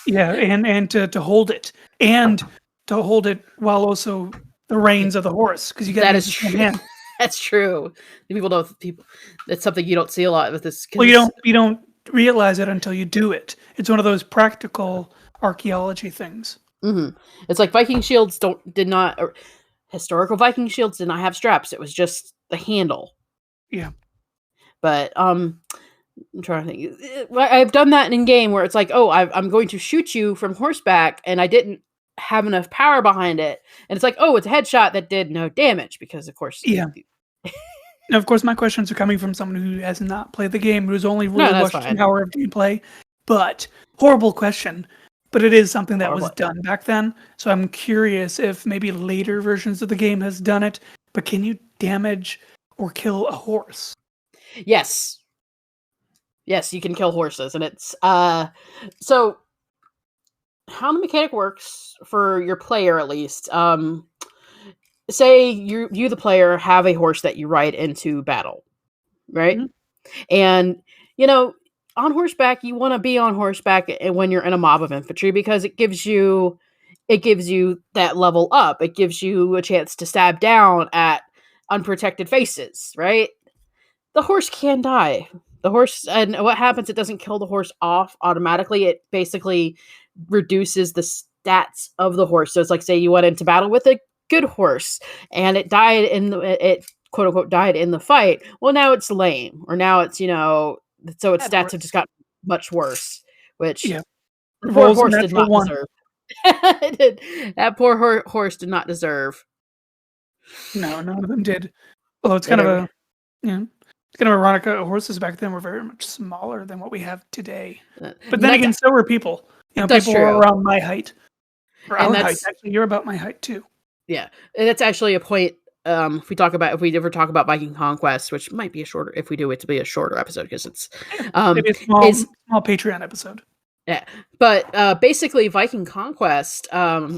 yeah, and to hold it, and to hold it while also the reins of the horse, because you got that is true. That's true. That's something you don't see a lot with this. Well, you don't realize it until you do it. It's one of those practical archaeology things. Mm-hmm. It's like Viking shields historical Viking shields did not have straps. It was just the handle. Yeah. But I'm trying to think. I've done that in game where it's like, I'm going to shoot you from horseback, and I didn't have enough power behind it, and it's like, it's a headshot that did no damage, because of course. Yeah. Now, of course, my questions are coming from someone who has not played the game, who's only really watched an hour of gameplay. But horrible question. But it is something that was done back then. So I'm curious if maybe later versions of the game has done it. But can you damage or kill a horse? Yes. Yes, you can kill horses. And it's... So, how the mechanic works for your player, at least... say you the player have a horse that you ride into battle, right? Mm-hmm. And, on horseback, you want to be on horseback when you're in a mob of infantry, because it gives you that level up. It gives you a chance to stab down at unprotected faces, right? The horse can die. The horse, and what happens, it doesn't kill the horse off automatically. It basically reduces the stats of the horse. So it's like, say you went into battle with a good horse and it died it quote unquote died in the fight. Well, now it's lame, or now it's, so its stats have just got much worse, which the poor horse did not deserve. That poor horse did not deserve. No, none of them did. Although it's kind of ironic. Horses back then were very much smaller than what we have today. But then again, so were people. People were around my height. Or our height. Actually, you're about my height too. Yeah, and that's actually a point. If we ever talk about Viking Conquest, which might be if we do it to be a shorter episode, because it's maybe a small Patreon episode. Yeah, but basically Viking Conquest,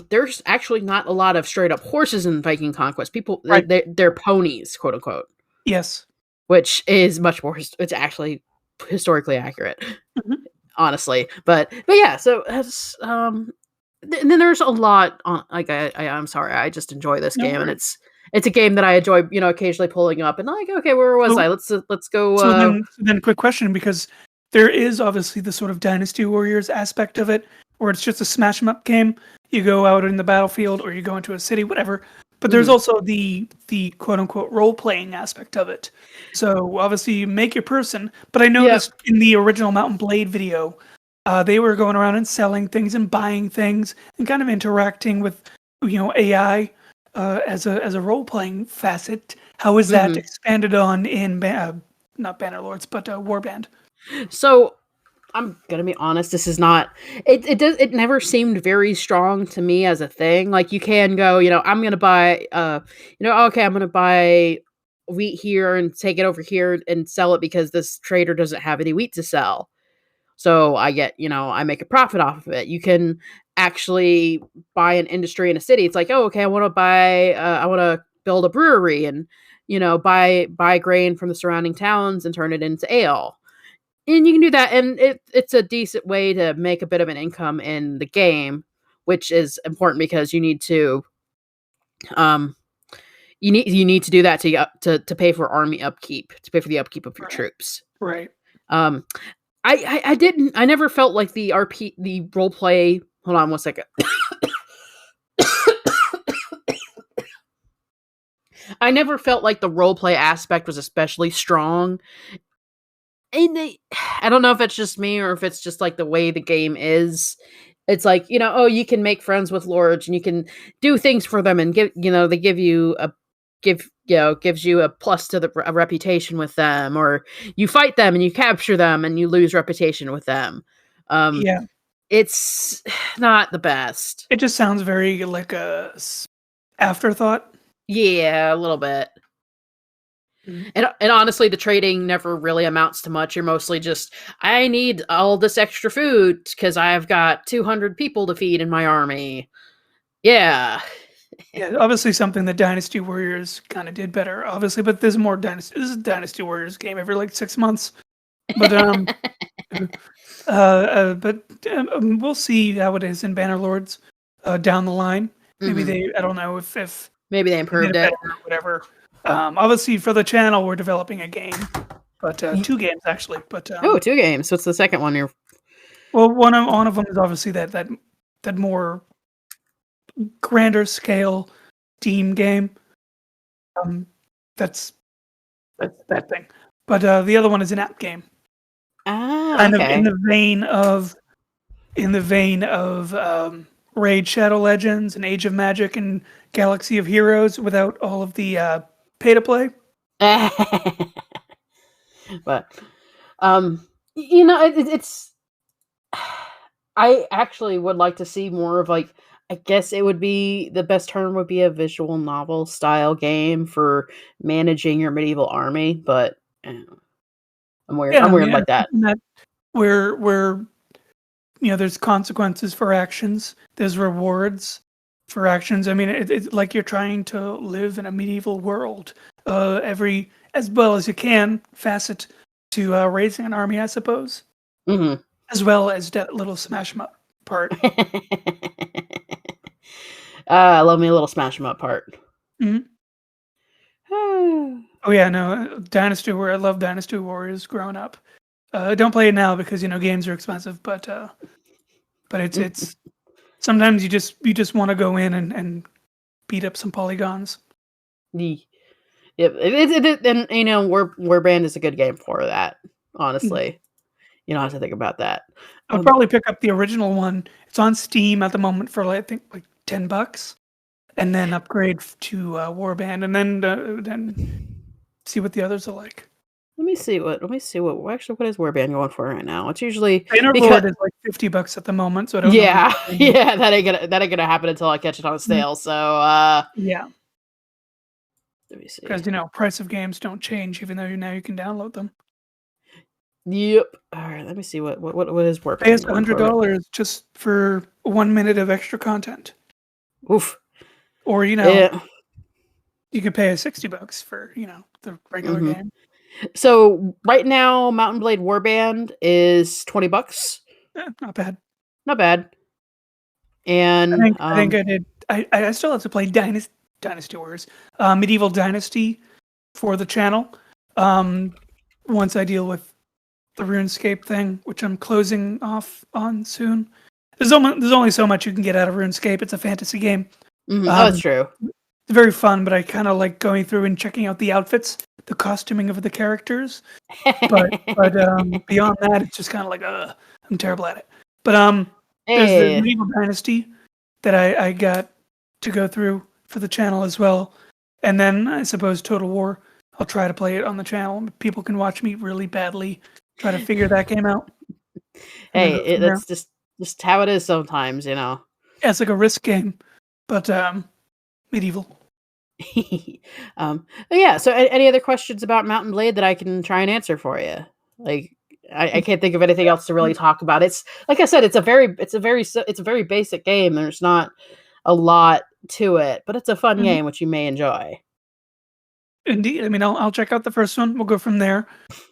there's actually not a lot of straight up horses in Viking Conquest. People, right. they're ponies, quote unquote. Yes, which is much more. It's actually historically accurate, honestly. But yeah, so that's and then there's a lot on. Like I'm sorry, I just enjoy this game, and it's a game that I enjoy, occasionally pulling up and like, okay, where was I? Let's go. So then, quick question, because there is obviously the sort of Dynasty Warriors aspect of it, where it's just a smash 'em up game. You go out in the battlefield, or you go into a city, whatever. But there's also the quote unquote role playing aspect of it. So obviously you make your person, but I noticed in the original Mountain Blade video, they were going around and selling things and buying things and kind of interacting with AI. As a role playing facet. How is that expanded on in not Bannerlords, but Warband? So I'm gonna be honest, this is not it never seemed very strong to me as a thing. Like, you can go, I'm gonna buy okay, I'm gonna buy wheat here and take it over here and sell it because this trader doesn't have any wheat to sell. So I get, I make a profit off of it. You can actually buy an industry in a city. It's like, okay, I want to build a brewery and, buy grain from the surrounding towns and turn it into ale. And you can do that, and it's a decent way to make a bit of an income in the game, which is important because you need to um you need to do that to pay for army upkeep, to pay for the upkeep of your troops. Right. Um, I never felt like the role play. Hold on one second. I never felt like the role play aspect was especially strong. And I don't know if it's just me or if it's just like the way the game is. It's like, oh, you can make friends with lords and you can do things for them and they give you gives you a plus to a reputation with them, or you fight them and you capture them and you lose reputation with them. Yeah. It's not the best. It just sounds very like a afterthought. Yeah, a little bit. And honestly, the trading never really amounts to much. You're mostly just, I need all this extra food because I've got 200 people to feed in my army. Yeah. Yeah, obviously something that Dynasty Warriors kind of did better, obviously, but there's more Dynasty. This is a Dynasty Warriors game every like 6 months. But we'll see how it is in Bannerlords down the line. Maybe I don't know if maybe they improved it or whatever. Obviously, for the channel, we're developing a game, but 2 games actually. But 2 games. What's the second one? Well, one of them is obviously that more grander scale team game. That's that thing. But the other one is an app game. Kind of in the vein of Raid Shadow Legends and Age of Magic and Galaxy of Heroes without all of the pay to play. But it's I actually would like to see more of like, I guess it would be, the best term would be a visual novel style game for managing your medieval army, but I'm weird. I'm weird like that. Where there's consequences for actions, there's rewards for actions. I mean, it's like you're trying to live in a medieval world. Every, as well as you can, facet to raising an army, I suppose. Mm-hmm. As well as that little smash 'em up part. I love me a little smash 'em up part. Mm-hmm. Oh yeah, no, Dynasty Warrior. I love Dynasty Warriors growing up. Don't play it now because games are expensive, but it's sometimes you just want to go in and beat up some polygons. Yep, and Warband is a good game for that. Honestly, you don't have to think about that. I'll probably pick up the original one. It's on Steam at the moment for I think like $10, and then upgrade to Warband, and then see what the others are like. Let me see what actually, what is Warband going for right now? It's usually Bannerlord is like $50 at the moment, so I don't know. Yeah, that ain't gonna happen until I catch it on a sale. So yeah. Let me see. Because price of games don't change, even though now you can download them. Yep. All right. Let me see what is Warband. Pay us $100 just for 1 minute of extra content. Oof. Or you can pay us $60 for the regular game. So right now, Mountain Blade Warband is $20. Not bad. Not bad. And I think I did. I still have to play Dynasty Wars, Medieval Dynasty for the channel. Once I deal with the RuneScape thing, which I'm closing off on soon. There's only so much you can get out of RuneScape. It's a fantasy game. That's true. It's very fun, but I kind of like going through and checking out the outfits, the costuming of the characters. But beyond that, it's just kind of like, I'm terrible at it. But there's the Medieval Dynasty that I got to go through for the channel as well. And then I suppose Total War. I'll try to play it on the channel. People can watch me really badly try to figure that game out. Hey, that's just how it is sometimes, Yeah, it's like a risk game, but medieval. Yeah. So, any other questions about Mountain Blade that I can try and answer for you? Like, I can't think of anything else to really talk about. It's like I said, it's a very basic game. There's not a lot to it, but it's a fun game which you may enjoy. Indeed. I mean, I'll check out the first one. We'll go from there.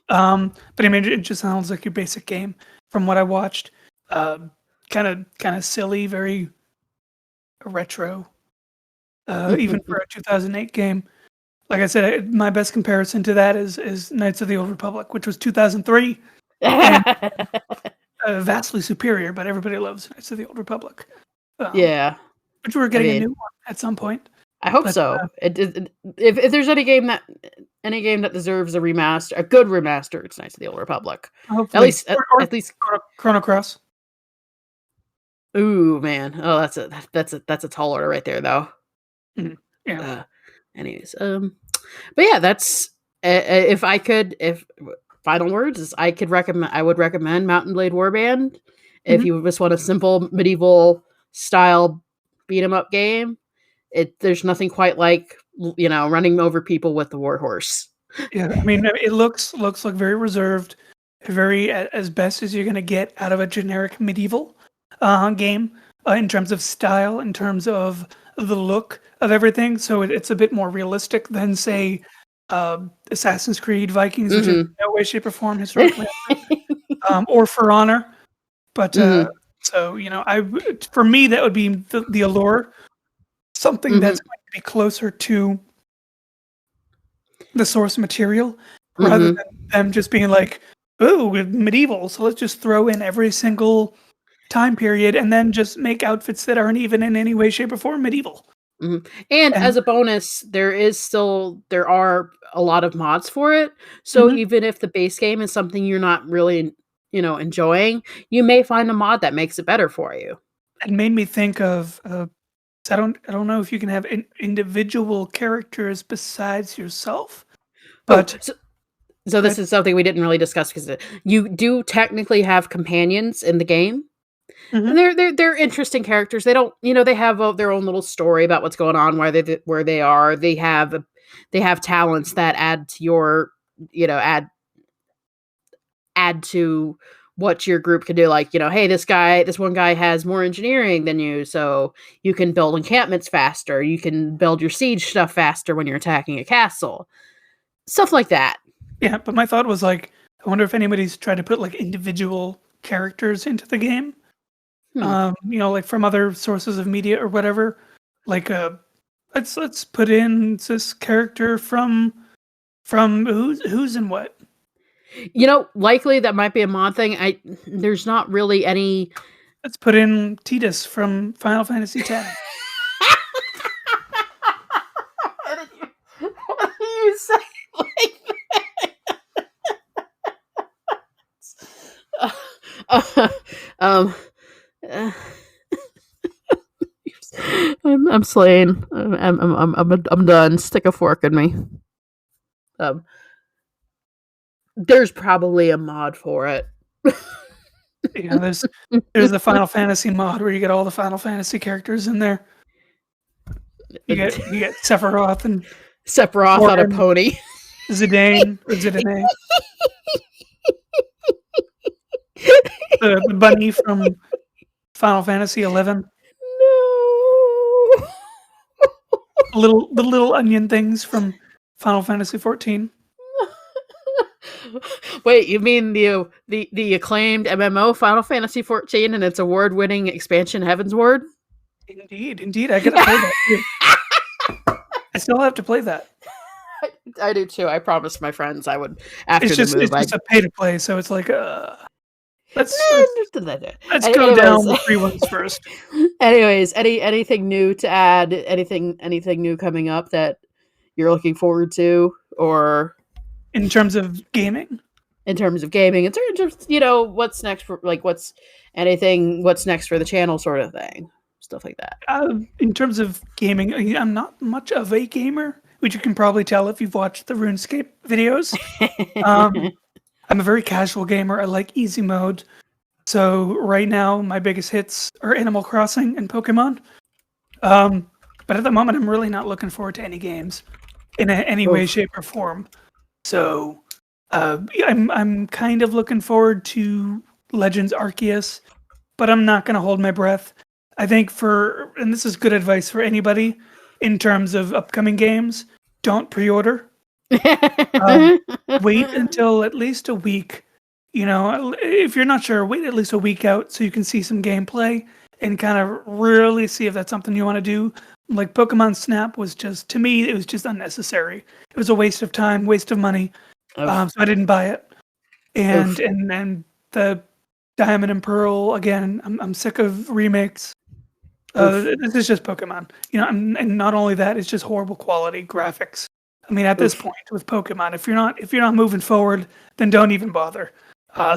But I mean, it just sounds like your basic game from what I watched. Kind of silly, very retro. Even for a 2008 game. Like I said, my best comparison to that is Knights of the Old Republic, which was 2003, and vastly superior. But everybody loves Knights of the Old Republic. Yeah, which we're getting a new one at some point. I hope so. If there's any game that deserves a good remaster, it's Knights of the Old Republic. Hopefully. At least Chrono Cross. Ooh, man! Oh, that's a tall order right there, though. Mm-hmm. Yeah. Anyways, but yeah, that's if final words is I would recommend Mount & Blade Warband if you just want a simple medieval style beat 'em up game. There's nothing quite like running over people with the warhorse. Yeah, I mean it looks like very reserved, very as best as you're gonna get out of a generic medieval game in terms of style, in terms of the look of everything. So it's a bit more realistic than say Assassin's Creed Vikings, which is in no way, shape, or form historically, or For Honor. But so for me that would be the allure. Something that's going to be closer to the source material rather than them just being like, "Ooh, medieval, so let's just throw in every single time period and then just make outfits that aren't even in any way, shape, or form medieval." And as a bonus, there are a lot of mods for it. So even if the base game is something you're not really enjoying, you may find a mod that makes it better for you. It made me think of. I don't know if you can have individual characters besides yourself. But so this is something we didn't really discuss because you do technically have companions in the game. And they're interesting characters. They don't, they have their own little story about what's going on, where they are. They have talents that add to your, add to what your group can do. Like, hey, this one guy has more engineering than you, so you can build encampments faster. You can build your siege stuff faster when you're attacking a castle. Stuff like that. Yeah, but my thought was like, I wonder if anybody's tried to put like individual characters into the game. Like from other sources of media or whatever. Like let's put in this character from who's in what. Likely that might be a mod thing. There's not really any. Let's put in Tidus from Final Fantasy X. What do you say like that? I'm slain. I'm done. Stick a fork in me. There's probably a mod for it. Yeah, there's the Final Fantasy mod where you get all the Final Fantasy characters in there. You get Sephiroth on a pony. Zidane or Zidane. the bunny from Final Fantasy 11. No. The little onion things from Final Fantasy 14. Wait, you mean the acclaimed MMO Final Fantasy 14 and its award-winning expansion Heavensward? Indeed, I gotta play that too. I still have to play that. I do too. I promised my friends I would after it's the move. It's just a pay to play, so it's like let's go down the free ones first. Anyways, anything new to add? Anything new coming up that you're looking forward to, or in terms of gaming? In terms of what's next for what's next for the channel, sort of thing, stuff like that. In terms of gaming, I'm not much of a gamer, which you can probably tell if you've watched the RuneScape videos. I'm a very casual gamer. I like easy mode. So right now, my biggest hits are Animal Crossing and Pokemon. But at the moment, I'm really not looking forward to any games in any way, shape, or form. So I'm kind of looking forward to Legends Arceus, but I'm not going to hold my breath. I think and this is good advice for anybody in terms of upcoming games, don't pre-order Wait until at least a week. If you're not sure, wait at least a week out so you can see some gameplay and kind of really see if that's something you want to do. Like Pokemon Snap was just, to me, it was just unnecessary. It was a waste of time, waste of money. So I didn't buy it. And the Diamond and Pearl, again, I'm sick of remakes. This is just Pokemon, and not only that, it's just horrible quality graphics. I mean, at this point with Pokemon, if you're not moving forward, then don't even bother.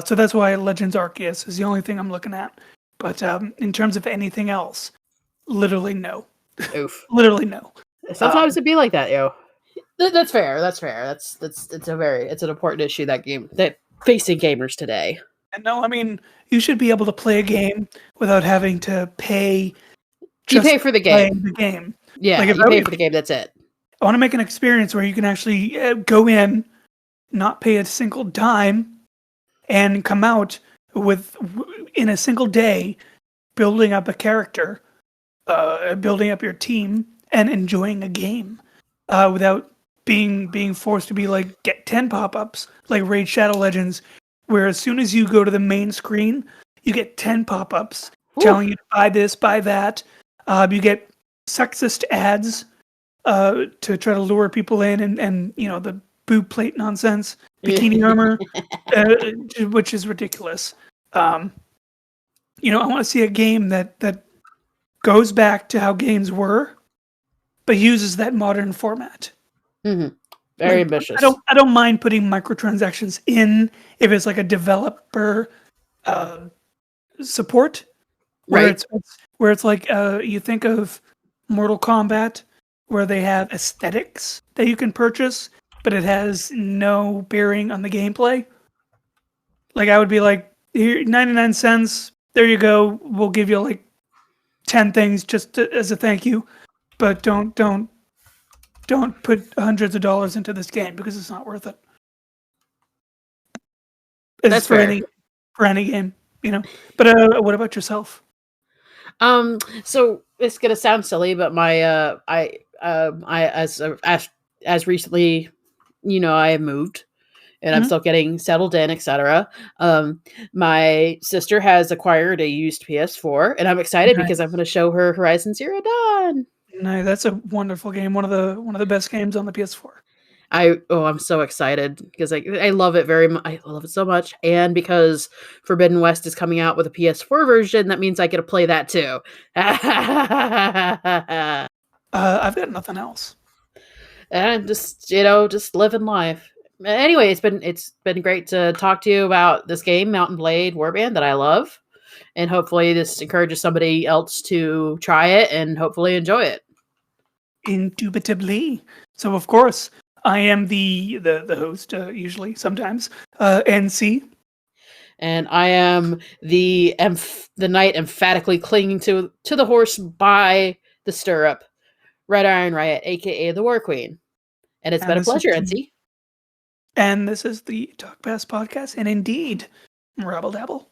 So that's why Legends Arceus is the only thing I'm looking at. But in terms of anything else, literally no. Literally no. Sometimes it'd be like that, yo. That's fair. That's fair. It's an important issue that facing gamers today. And no, I mean, you should be able to play a game without having to pay. You pay for the game. Yeah, like you pay for the game. That's it. I want to make an experience where you can actually go in, not pay a single dime, and come out in a single day, building up a character, building up your team, and enjoying a game, without being forced to be like get 10 pop-ups like Raid Shadow Legends, where as soon as you go to the main screen, you get 10 pop-ups telling you to buy this, buy that. You get sexist ads to try to lure people in, and the boob plate nonsense, bikini armor, which is ridiculous. I want to see a game that goes back to how games were, but uses that modern format. Mm-hmm. Very ambitious. I don't mind putting microtransactions in if it's like a developer support, where it's like you think of Mortal Kombat, where they have aesthetics that you can purchase, but it has no bearing on the gameplay. Like I would be like, here, 99 cents. There you go. We'll give you like 10 things just as a thank you, but don't put hundreds of dollars into this game because it's not worth it. That's for fair. any game, But what about yourself? So it's gonna sound silly, but my I as recently, I have moved and I'm still getting settled in, etc. My sister has acquired a used PS4, and I'm excited because I'm going to show her Horizon Zero Dawn. No, that's a wonderful game. One of the best games on the PS4. I'm so excited because I love it very much. I love it so much, and because Forbidden West is coming out with a PS4 version, that means I get to play that too. I've got nothing else. And just living life. Anyway, it's been great to talk to you about this game, Mountain Blade Warband, that I love, and hopefully this encourages somebody else to try it and hopefully enjoy it. Indubitably. So of course, I am the host, usually, sometimes, NC. And I am the knight emphatically clinging to the horse by the stirrup, Red Iron Riot, aka the War Queen. And it's been a pleasure, NC. And this is the Talk Pass podcast, and indeed, Rabble Dabble.